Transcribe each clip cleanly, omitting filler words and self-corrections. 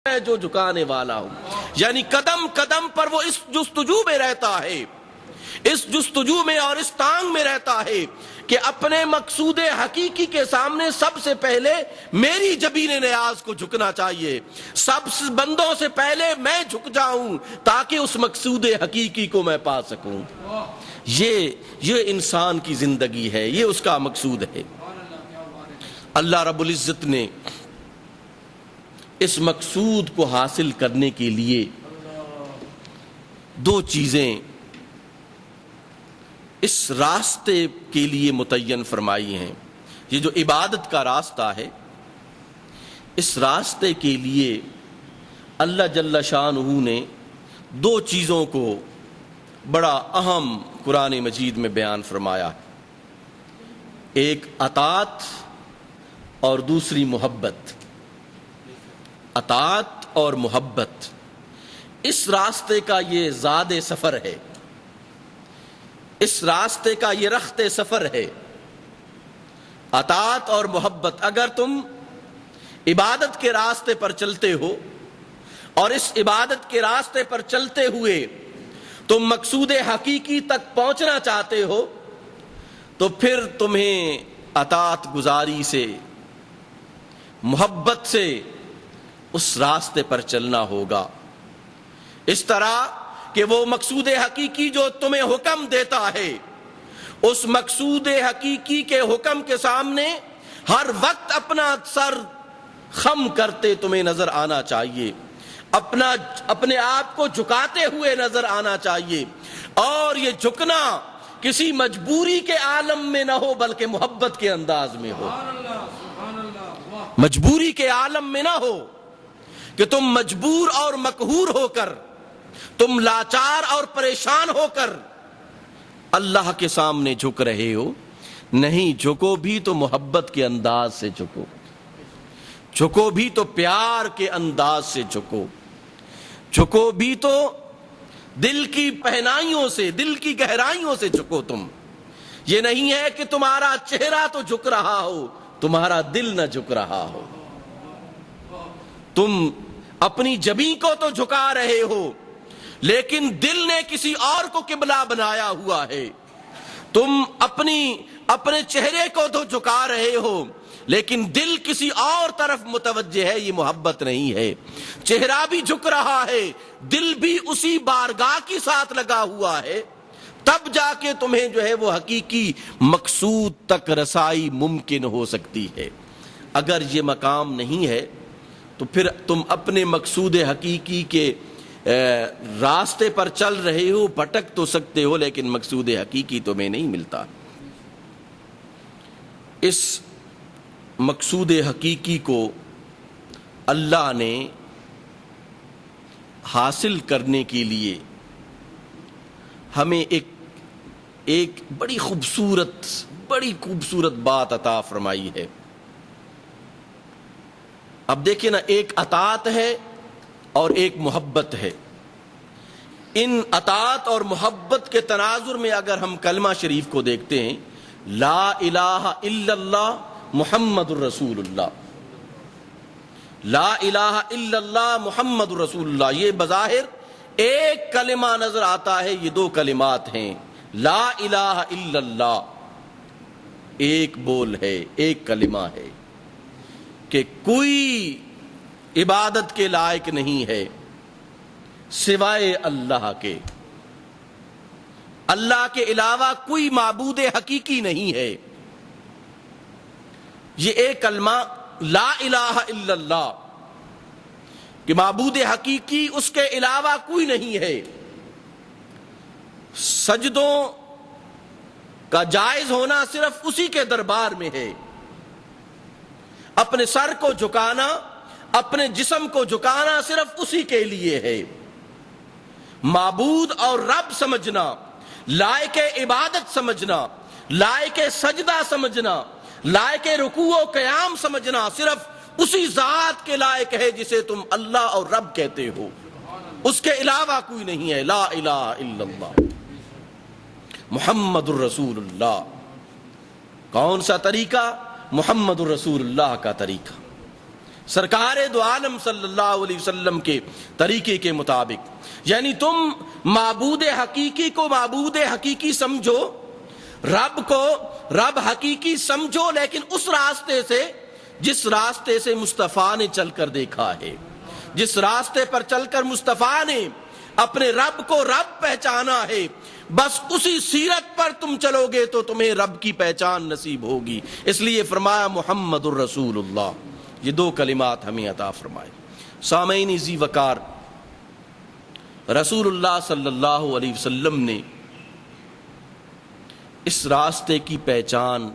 ہے جو جھکانے والا ہوں. یعنی قدم قدم پر وہ اس جستجو میں رہتا ہے، اس جستجو میں اور اس تانگ میں رہتا ہے کہ اپنے مقصود حقیقی کے سامنے سب سے پہلے میری جبین نیاز کو جھکنا چاہیے، سب بندوں سے پہلے میں جھک جاؤں تاکہ اس مقصود حقیقی کو میں پا سکوں. یہ انسان کی زندگی ہے، یہ اس کا مقصود ہے. اللہ رب العزت نے اس مقصود کو حاصل کرنے کے لیے دو چیزیں اس راستے کے لیے متعین فرمائی ہیں. یہ جو عبادت کا راستہ ہے، اس راستے کے لیے اللہ جل شانہ نے دو چیزوں کو بڑا اہم قرآن مجید میں بیان فرمایا. ایک اطاعت اور دوسری محبت. اطاعت اور محبت اس راستے کا یہ زاد سفر ہے، اس راستے کا یہ رخت سفر ہے. اطاعت اور محبت. اگر تم عبادت کے راستے پر چلتے ہو اور اس عبادت کے راستے پر چلتے ہوئے تم مقصود حقیقی تک پہنچنا چاہتے ہو تو پھر تمہیں اطاعت گزاری سے، محبت سے اس راستے پر چلنا ہوگا، اس طرح کہ وہ مقصود حقیقی جو تمہیں حکم دیتا ہے، اس مقصود حقیقی کے حکم کے سامنے ہر وقت اپنا سر خم کرتے تمہیں نظر آنا چاہیے، اپنے آپ کو جھکاتے ہوئے نظر آنا چاہیے. اور یہ جھکنا کسی مجبوری کے عالم میں نہ ہو بلکہ محبت کے انداز میں ہو. مجبوری کے عالم میں نہ ہو کہ تم مجبور اور مقہور ہو کر، تم لاچار اور پریشان ہو کر اللہ کے سامنے جھک رہے ہو. نہیں، جھکو بھی تو محبت کے انداز سے جھکو، جھکو بھی تو پیار کے انداز سے جھکو، جھکو بھی تو دل کی پہنائیوں سے، دل کی گہرائیوں سے جھکو. تم یہ نہیں ہے کہ تمہارا چہرہ تو جھک رہا ہو، تمہارا دل نہ جھک رہا ہو. تم اپنی جبین کو تو جھکا رہے ہو لیکن دل نے کسی اور کو قبلہ بنایا ہوا ہے. تم اپنے چہرے کو تو جھکا رہے ہو لیکن دل کسی اور طرف متوجہ ہے. یہ محبت نہیں ہے. چہرہ بھی جھک رہا ہے، دل بھی اسی بارگاہ کے ساتھ لگا ہوا ہے، تب جا کے تمہیں جو ہے وہ حقیقی مقصود تک رسائی ممکن ہو سکتی ہے. اگر یہ مقام نہیں ہے تو پھر تم اپنے مقصود حقیقی کے راستے پر چل رہے ہو، بھٹک تو سکتے ہو لیکن مقصود حقیقی تمہیں نہیں ملتا. اس مقصود حقیقی کو اللہ نے حاصل کرنے کے لیے ہمیں ایک بڑی خوبصورت بات عطا فرمائی ہے. اب دیکھیں نا، ایک اطاعت ہے اور ایک محبت ہے. ان اطاعت اور محبت کے تناظر میں اگر ہم کلمہ شریف کو دیکھتے ہیں، لا الہ الا اللہ محمد الرسول اللہ، لا الہ الا اللہ محمد الرسول اللہ، یہ بظاہر ایک کلمہ نظر آتا ہے. یہ دو کلمات ہیں. لا الہ الا اللہ ایک بول ہے، ایک کلمہ ہے کہ کوئی عبادت کے لائق نہیں ہے سوائے اللہ کے، اللہ کے علاوہ کوئی معبود حقیقی نہیں ہے. یہ ایک کلمہ لا الہ الا اللہ کہ معبود حقیقی اس کے علاوہ کوئی نہیں ہے. سجدوں کا جائز ہونا صرف اسی کے دربار میں ہے. اپنے سر کو جھکانا، اپنے جسم کو جھکانا صرف اسی کے لیے ہے. معبود اور رب سمجھنا، لائق عبادت سمجھنا، لائق سجدہ سمجھنا، لائق رکوع و قیام سمجھنا صرف اسی ذات کے لائق ہے جسے تم اللہ اور رب کہتے ہو. اس کے علاوہ کوئی نہیں ہے. لا الہ الا اللہ محمد الرسول اللہ. کون سا طریقہ؟ محمد الرسول اللہ کا طریقہ. سرکار دو عالم صلی اللہ علیہ وسلم کے طریقے کے مطابق، یعنی تم معبود حقیقی کو معبود حقیقی سمجھو، رب کو رب حقیقی سمجھو، لیکن اس راستے سے جس راستے سے مصطفیٰ نے چل کر دیکھا ہے، جس راستے پر چل کر مصطفیٰ نے اپنے رب کو رب پہچانا ہے، بس اسی سیرت پر تم چلو گے تو تمہیں رب کی پہچان نصیب ہوگی۔ اس لیے فرمایا محمد الرسول اللہ، یہ دو کلمات ہمیں عطا فرمائے۔ سامعین ذی وقار، رسول اللہ صلی اللہ علیہ وسلم نے اس راستے کی پہچان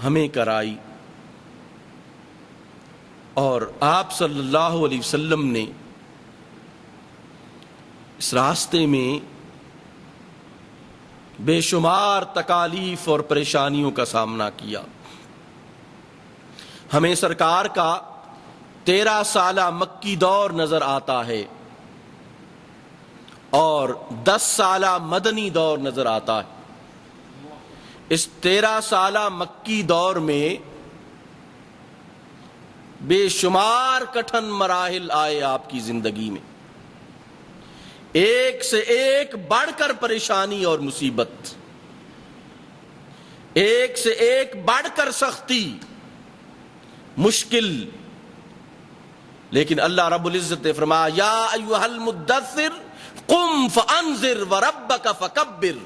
ہمیں کرائی، اور آپ صلی اللہ علیہ وسلم نے اس راستے میں بے شمار تکالیف اور پریشانیوں کا سامنا کیا۔ ہمیں سرکار کا 13 سالہ مکی دور نظر آتا ہے اور 10 سالہ مدنی دور نظر آتا ہے۔ اس 13 سالہ مکی دور میں بے شمار کٹھن مراحل آئے آپ کی زندگی میں، ایک سے ایک بڑھ کر پریشانی اور مصیبت، ایک سے ایک بڑھ کر سختی، مشکل، لیکن اللہ رب العزت نے فرمایا یا ایھا المدثر قم فانذر وربک فکبر،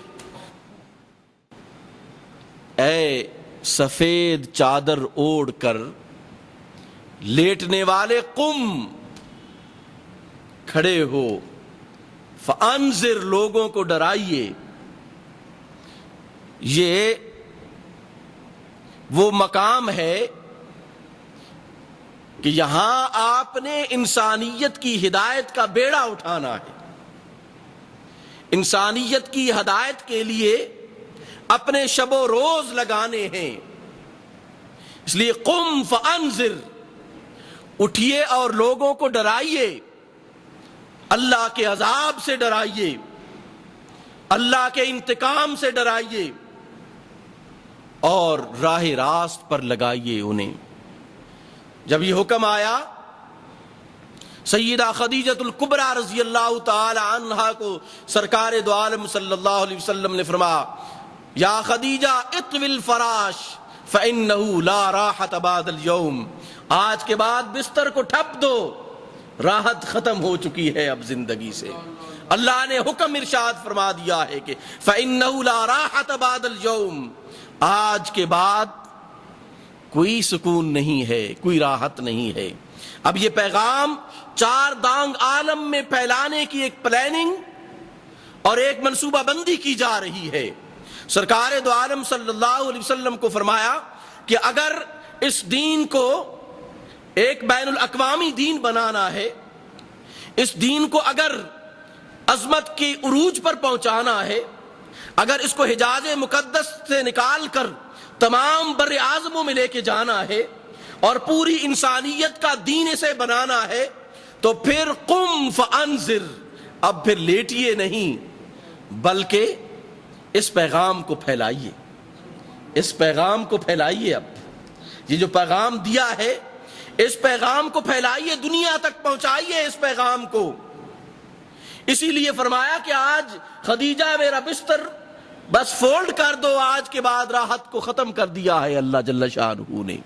اے سفید چادر اوڑھ کر لیٹنے والے، قم، کھڑے ہو، فانذر، لوگوں کو ڈرائیے۔ یہ وہ مقام ہے کہ یہاں آپ نے انسانیت کی ہدایت کا بیڑا اٹھانا ہے، انسانیت کی ہدایت کے لیے اپنے شب و روز لگانے ہیں۔ اس لیے قم فانذر، اٹھیے اور لوگوں کو ڈرائیے، اللہ کے عذاب سے ڈرائیے، اللہ کے انتقام سے ڈرائیے، اور راہ راست پر لگائیے انہیں۔ جب یہ حکم آیا، سیدہ خدیجۃ الکبریٰ رضی اللہ تعالی عنہا کو سرکار دو عالم صلی اللہ علیہ وسلم نے فرمایا یا خدیجہ اطوی الفراش فإنہ لا راحت بعد اليوم، آج کے بعد بستر کو ٹھپ دو، راحت ختم ہو چکی ہے اب زندگی سے۔ اللہ نے حکم ارشاد فرما دیا ہے کہ فإنہ لا راحت بعد اليوم، آج کے بعد کوئی سکون نہیں ہے، کوئی راحت نہیں ہے۔ اب یہ پیغام 4 دانگ عالم میں پھیلانے کی ایک پلاننگ اور ایک منصوبہ بندی کی جا رہی ہے۔ سرکار دو عالم صلی اللہ علیہ وسلم کو فرمایا کہ اگر اس دین کو ایک بین الاقوامی دین بنانا ہے، اس دین کو اگر عظمت کی عروج پر پہنچانا ہے، اگر اس کو حجاز مقدس سے نکال کر تمام بر اعظموں میں لے کے جانا ہے اور پوری انسانیت کا دین اسے بنانا ہے، تو پھر قم فانذر، اب پھر لیٹیے نہیں بلکہ اس پیغام کو پھیلائیے، اس پیغام کو پھیلائیے۔ اب یہ جو پیغام دیا ہے اس پیغام کو پھیلائیے، دنیا تک پہنچائیے اس پیغام کو۔ اسی لیے فرمایا کہ آج خدیجہ میرا بستر بس فولڈ کر دو، آج کے بعد راحت کو ختم کر دیا ہے اللہ جل شانہ نے۔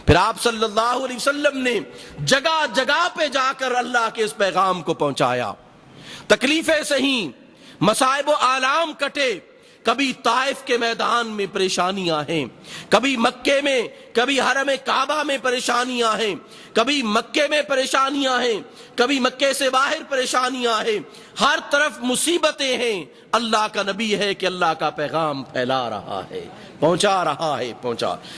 پھر آپ صلی اللہ علیہ وسلم نے جگہ جگہ پہ جا کر اللہ کے اس پیغام کو پہنچایا۔ تکلیفیں سہیں، مصائب و آلام کٹے، کبھی طائف کے میدان میں پریشانیاں ہیں، کبھی مکے میں، کبھی حرم کعبہ میں پریشانیاں ہیں، کبھی مکے میں پریشانیاں ہیں، کبھی مکے سے باہر پریشانیاں ہیں، ہر طرف مصیبتیں ہیں۔ اللہ کا نبی ہے کہ اللہ کا پیغام پھیلا رہا ہے، پہنچا رہا ہے، پہنچا۔